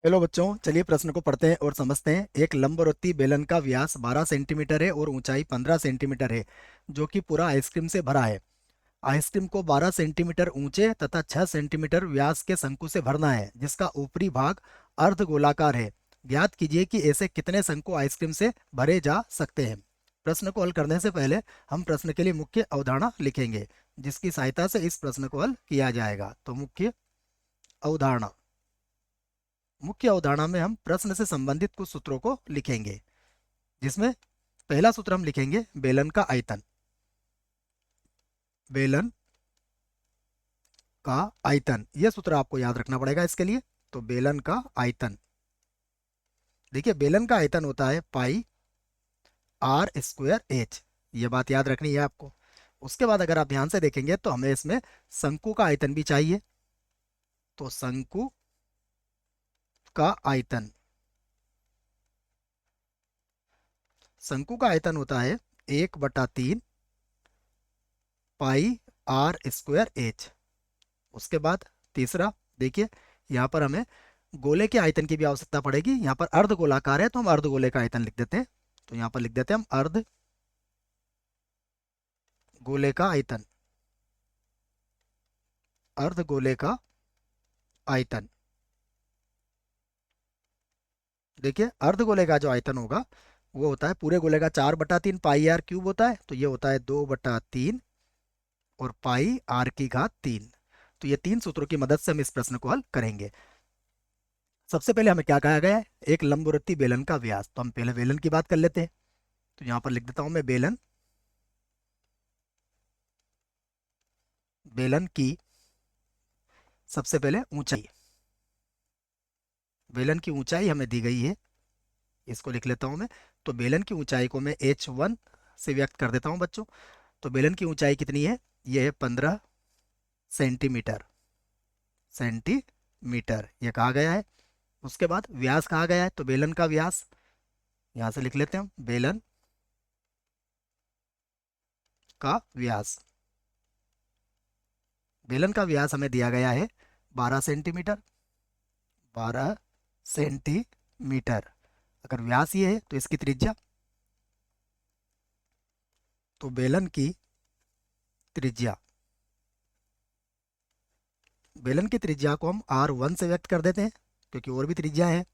Hello बच्चों, चलिए प्रश्न को पढ़ते हैं और समझते हैं। एक लंबवृत्तीय बेलन का व्यास 12 सेंटीमीटर है और ऊंचाई 15 सेंटीमीटर है, जो कि पूरा आइसक्रीम से भरा है। आइसक्रीम को 12 सेंटीमीटर ऊंचे तथा 6 सेंटीमीटर व्यास के शंकु से भरना है, जिसका ऊपरी भाग अर्धगोलाकार है। ज्ञात कीजिए कि ऐसे कितने शंकु आइसक्रीम से भरे जा सकते हैं। प्रश्न को हल करने से पहले हम प्रश्न के लिए मुख्य अवधारणा लिखेंगे, जिसकी सहायता से इस प्रश्न को हल किया जाएगा। तो अवधारणा मुख्य अवधारणा में हम प्रश्न से संबंधित कुछ सूत्रों को लिखेंगे, जिसमें पहला सूत्र हम लिखेंगे बेलन का आयतन। बेलन का आयतन, यह सूत्र आपको याद रखना पड़ेगा इसके लिए। तो बेलन का आयतन, देखिए बेलन का आयतन होता है पाई आर स्क्वायर एच। ये बात याद रखनी है आपको। उसके बाद अगर आप ध्यान से देखेंगे तो हमें इसमें शंकु का आयतन भी चाहिए। तो शंकु का आयतन, शंकु का आयतन होता है 1/3 पाई आर स्क्वायर एच। उसके बाद तीसरा, देखिए यहाँ पर हमें गोले के आयतन की भी आवश्यकता पड़ेगी। यहाँ पर अर्ध गोलाकार है तो हम अर्ध गोले का आयतन लिख देते हैं। तो यहाँ पर लिख देते हैं हम अर्ध गोले का आयतन। अर्ध गोले का आयतन, देखिए अर्ध गोले का जो आयतन होगा वो होता है पूरे गोले का 4/3 पाई आर क्यूब होता है। तो ये होता है 2/3 और पाई आर की घात 3। तो ये तीन सूत्रों की मदद से हम इस प्रश्न को हल करेंगे। सबसे पहले हमें क्या कहा गया है? एक लंबवृत्तीय बेलन का व्यास। तो हम पहले बेलन की बात कर लेते हैं। तो यहाँ पर लिख देता हूं मैं बेलन। बेलन की सबसे पहले ऊंचाई, बेलन की ऊंचाई हमें दी गई है, इसको लिख लेता हूं मैं। तो बेलन की ऊंचाई को मैं h1 से व्यक्त कर देता हूं बच्चों। तो बेलन की ऊंचाई कितनी है? ये है 15 सेंटीमीटर। सेंटीमीटर ये कहा गया है। उसके बाद व्यास कहा गया है, तो बेलन का व्यास यहां से लिख लेते हैं हम। बेलन का व्यास, बेलन का व्यास हमें दिया गया है 12 सेंटीमीटर। 12 सेंटीमीटर। अगर व्यास ये है तो इसकी त्रिज्या, तो बेलन की त्रिज्या, बेलन की त्रिज्या को हम R1 से व्यक्त कर देते हैं, क्योंकि और भी त्रिज्या है।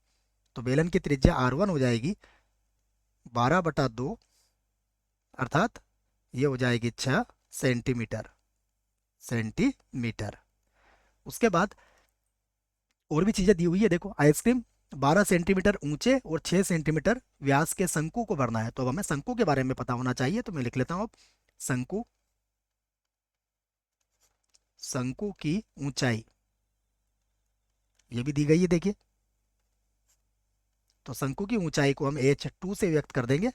तो बेलन की त्रिज्या R1 हो जाएगी 12/2, अर्थात ये हो जाएगी 6 सेंटीमीटर। सेंटीमीटर। उसके बाद और भी चीजें दी हुई है, देखो आइसक्रीम 12 सेंटीमीटर ऊंचे और 6 सेंटीमीटर व्यास के शंकु को भरना है। तो अब हमें शंकु के बारे में पता होना चाहिए। तो मैं लिख लेता हूँ अब शंकु, शंकु की ऊंचाई ये भी दी गई है, देखिए। तो शंकु की ऊंचाई को हम h2 से व्यक्त कर देंगे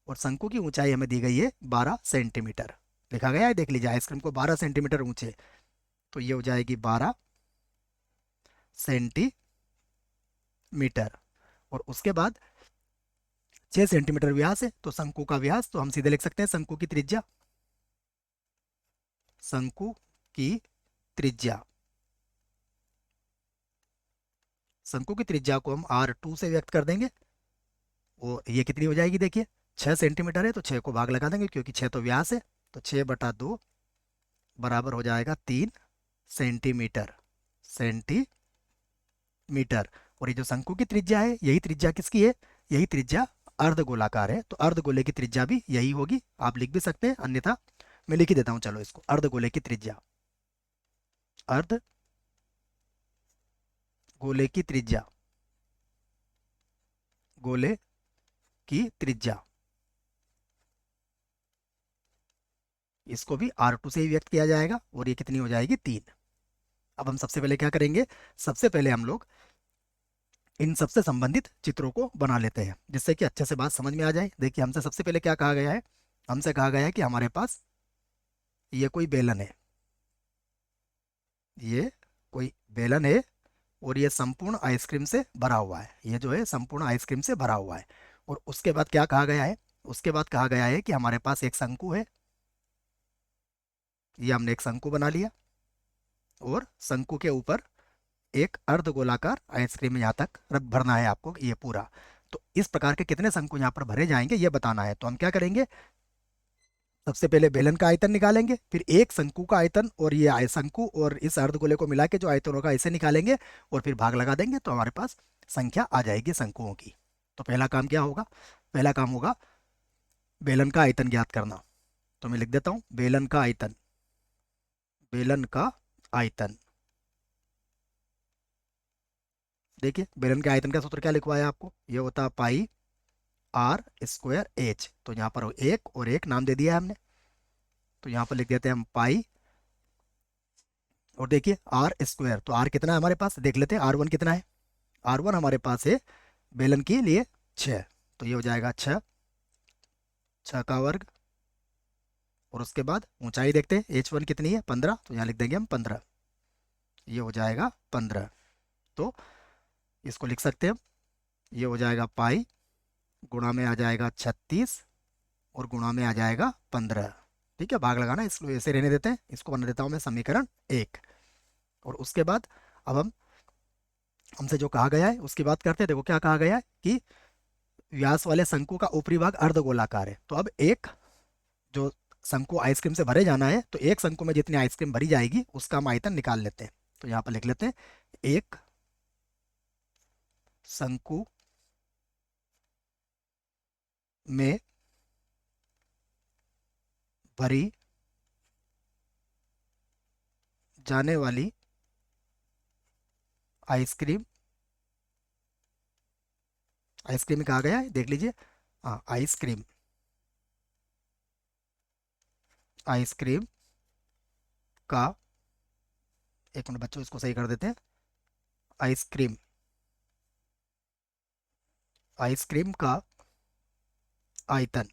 और शंकु की ऊंचाई हमें दी गई है 12 सेंटीमीटर। लिखा गया है, देख लीजिए, आइसक्रीम को 12 सेंटीमीटर ऊंचे। तो ये हो जाएगी 12 सेंटीमीटर। और उसके बाद 6 सेंटीमीटर व्यास है, तो शंकु का व्यास तो हम सीधे लिख सकते हैं शंकु की त्रिज्या। शंकु की त्रिज्या, शंकु की त्रिज्या को हम R2 से व्यक्त कर देंगे। वो ये कितनी हो जाएगी? देखिए 6 सेंटीमीटर है तो 6 को भाग लगा देंगे, क्योंकि 6 तो व्यास है। तो 6/2 बराबर हो जाएगा 3 सेंटीमीटर। सेंटीमीटर। और ये जो शंकु की त्रिज्या है, यही त्रिज्या किसकी है? यही त्रिज्या अर्धगोलाकार है। तो अर्धगोले की त्रिज्या भी यही होगी। आप लिख भी सकते हैं, अन्यथा मैं लिख ही देता हूं। चलो इसको, अर्धगोले की त्रिज्या, अर्ध गोले की त्रिज्या, गोले की त्रिज्या, इसको भी R2 से ही व्यक्त किया जाएगा। और ये कितनी हो जाएगी? 3। अब हम सबसे पहले क्या करेंगे? सबसे पहले हम लोग इन सबसे संबंधित चित्रों को बना लेते हैं, जिससे कि अच्छे से बात समझ में आ जाए। देखिए हमसे सबसे पहले क्या कहा गया है? हमसे कहा गया है कि हमारे पास ये कोई बेलन है, ये कोई बेलन है और ये संपूर्ण आइसक्रीम से भरा हुआ है। ये जो है संपूर्ण आइसक्रीम से भरा हुआ है। और उसके बाद क्या कहा गया है? उसके बाद कहा गया है कि हमारे पास एक शंकु है। ये हमने एक शंकु बना लिया और शंकु के ऊपर एक अर्धगोलाकार आइसक्रीम यहाँ तक भरना है आपको ये पूरा। तो इस प्रकार के कितने शंकु यहाँ पर भरे जाएंगे ये बताना है। तो हम क्या करेंगे, सबसे पहले बेलन का आयतन निकालेंगे, फिर एक शंकु का आयतन और ये शंकु और इस अर्धगोले को मिला के जो आयतन होगा इसे निकालेंगे और फिर भाग लगा देंगे तो हमारे पास संख्या आ जाएगी शंकुओं की। तो पहला काम क्या होगा, पहला काम होगा बेलन का आयतन ज्ञात करना। तो मैं लिख देता हूँ बेलन का आयतन, बेलन का आयतन। देखिए बेलन के आयतन का सूत्र क्या लिखवाया आपको, ये होता है पाई आर स्क्वायर एच। तो यहाँ पर एक और एक नाम दे दिया है हमने, तो यहाँ पर लिख देते हैं हम पाई, और देखिए आर स्क्वायर, तो आर कितना है हमारे पास देख लेते हैं, आर वन कितना है, आर वन हमारे पास है बेलन के लिए 6, तो ये हो जाएगा 6, 6 का वर्ग। और उसके बाद ऊंचाई देखते हैं एच वन कितनी है 15, तो यहाँ लिख देंगे हम 15, ये हो जाएगा 15। तो इसको लिख सकते हैं हम, ये हो जाएगा पाई गुणा में आ जाएगा 36 और गुणा में आ जाएगा 15। ठीक है, भाग लगाना इसको ऐसे रहने देते हैं, इसको बना देता हूँ मैं समीकरण 1। और उसके बाद अब हम हमसे जो कहा गया है उसकी बात करते हैं। देखो क्या कहा गया है कि व्यास वाले शंकु का ऊपरी भाग अर्धगोलाकार है। तो अब एक जो शंकु आइसक्रीम से भरे जाना है, तो एक शंकु में जितनी आइसक्रीम भरी जाएगी उसका हम आयतन निकाल लेते हैं। तो यहाँ पर लिख लेते हैं एक शंकु में भरी जाने वाली आइसक्रीम, आइसक्रीम में कहा गया है देख लीजिए, हाँ आइसक्रीम, आइसक्रीम का, एक मिनट बच्चों इसको सही कर देते हैं, आइसक्रीम, आइसक्रीम का आयतन,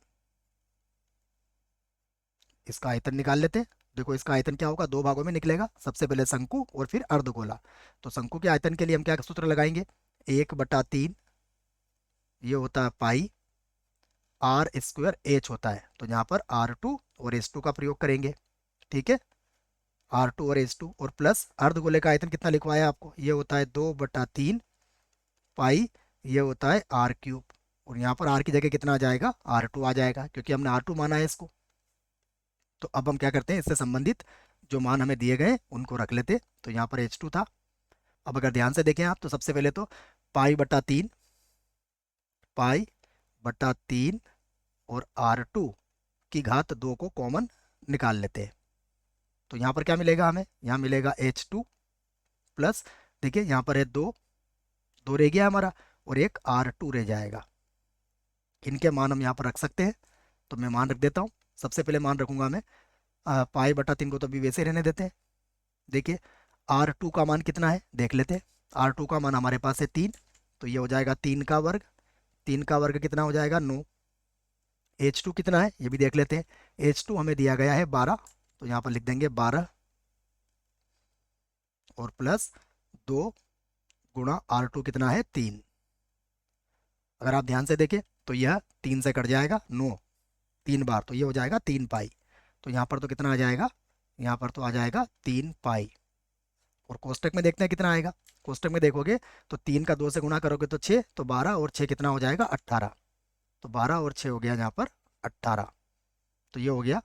इसका आयतन निकाल लेते हैं। देखो इसका आयतन क्या होगा, दो भागों में निकलेगा, सबसे पहले शंकु और फिर अर्धगोला। तो शंकु के आयतन के लिए हम क्या सूत्र लगाएंगे, 1/3 ये होता है पाई आर स्क्वायर एच होता है। तो यहाँ पर R2 और H2 का प्रयोग करेंगे। ठीक है, R2 और H2 और प्लस अर्धगोले का आयतन कितना लिखवाया आपको, ये होता है 2/3 पाई, ये होता है R³ और यहाँ पर R की जगह कितना आ जाएगा, R2 आ जाएगा क्योंकि हमने R2 माना है इसको। तो अब हम क्या करते हैं, इससे संबंधित जो मान हमें दिए गए उनको रख लेते। तो यहाँ पर H2 था। अब अगर ध्यान से देखें आप तो सबसे पहले तो पाई/3, पाई/3 और R2 की घात 2 को कॉमन निकाल लेते हैं। तो यहाँ पर क्या मिलेगा हमें, यहाँ मिलेगा H2 प्लस, देखिए यहाँ पर है 2, 2 रह गया हमारा और एक R2 रह जाएगा। इनके मान हम यहाँ पर रख सकते हैं। तो मैं मान रख देता हूँ। सबसे पहले मान रखूंगा मैं पाई/3 को तो अभी वैसे रहने देते हैं। देखिए R2 का मान कितना है देख लेते हैं। R2 का मान हमारे पास है 3, तो ये हो जाएगा 3 का वर्ग, 3 का वर्ग कितना हो जाएगा 9। H2 कितना है ये भी देख लेते हैं। H2 हमें दिया गया है 12, तो यहाँ पर लिख देंगे 12 और प्लस 2 गुणा R2 कितना है 3। अगर आप ध्यान से देखें तो यह 3 से कट जाएगा 9 3 बार, तो ये हो जाएगा 3 पाई। तो यहाँ पर तो कितना आ जाएगा, यहाँ पर तो आ जाएगा 3 पाई। और कोष्टक में देखते हैं कितना आएगा। कोष्टक में देखोगे तो 3 का 2 से गुणा करोगे तो 6, तो 12 और 6 कितना हो जाएगा 18। तो 12 और 6 हो गया यहाँ पर 18। तो ये हो गया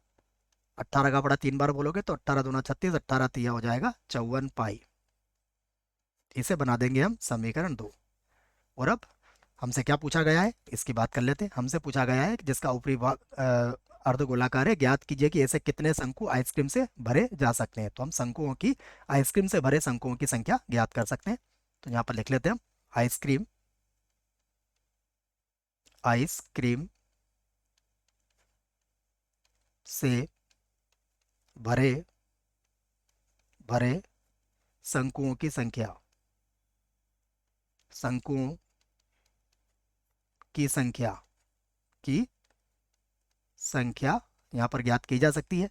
18 का बड़ा 3 बार बोलोगे तो 18 दूना 36, 18 तिया हो जाएगा 54 पाई। इसे बना देंगे हम समीकरण 2। और अब हमसे क्या पूछा गया है इसकी बात कर लेते हैं। हमसे पूछा गया है कि जिसका ऊपरी भाग अर्धगोलाकार है, ज्ञात कीजिए कि ऐसे कितने शंकु आइसक्रीम से भरे जा सकते हैं। तो हम शंकुओं की, आइसक्रीम से भरे शंकुओं की संख्या ज्ञात कर सकते हैं। तो यहाँ पर लिख लेते हैं हम आइसक्रीम, आइसक्रीम से भरे भरे शंकुओं की संख्या, शंकुओं की संख्या की संख्या यहाँ पर ज्ञात की जा सकती है।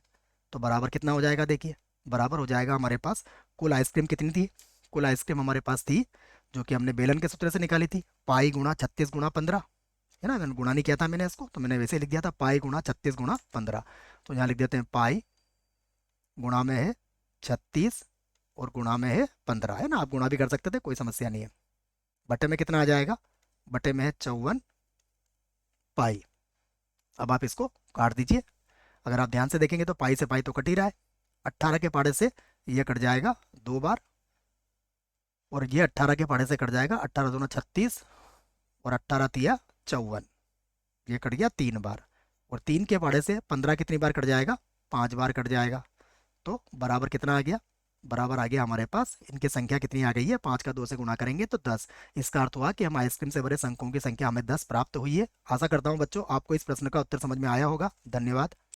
तो बराबर कितना हो जाएगा, देखिए बराबर हो जाएगा हमारे पास, कुल आइसक्रीम कितनी थी, कुल आइसक्रीम हमारे पास थी जो कि हमने बेलन के सूत्र से निकाली थी, पाई गुणा 36 गुणा 15 है ना। मैंने गुणा नहीं किया था मैंने इसको, तो मैंने वैसे लिख दिया था पाई गुणा 36 गुणा 15। तो यहाँ लिख देते हैं पाई गुणा में है 36 और गुणा में है 15, है ना। आप गुणा भी कर सकते थे, कोई समस्या नहीं है। बटे में कितना आ जाएगा, बटे में है 54 पाई। अब आप इसको काट दीजिए। अगर आप ध्यान से देखेंगे तो पाई से पाई तो कट ही रहा है। 18 के पाड़े से ये कट जाएगा 2 बार, और ये 18 के पाड़े से कट जाएगा, 18 दूना 36 और 18 तिया 54, ये कट गया 3 बार। और 3 के पाड़े से 15 कितनी बार कट जाएगा, 5 बार कट जाएगा। तो बराबर कितना आ गया, बराबर आ गया हमारे पास, इनकी संख्या कितनी आ गई है, 5 का 2 से गुणा करेंगे तो 10। इसका अर्थ हुआ कि हम आइसक्रीम से भरे अंकों की संख्या हमें 10 प्राप्त हुई है। आशा करता हूँ बच्चों आपको इस प्रश्न का उत्तर समझ में आया होगा। धन्यवाद।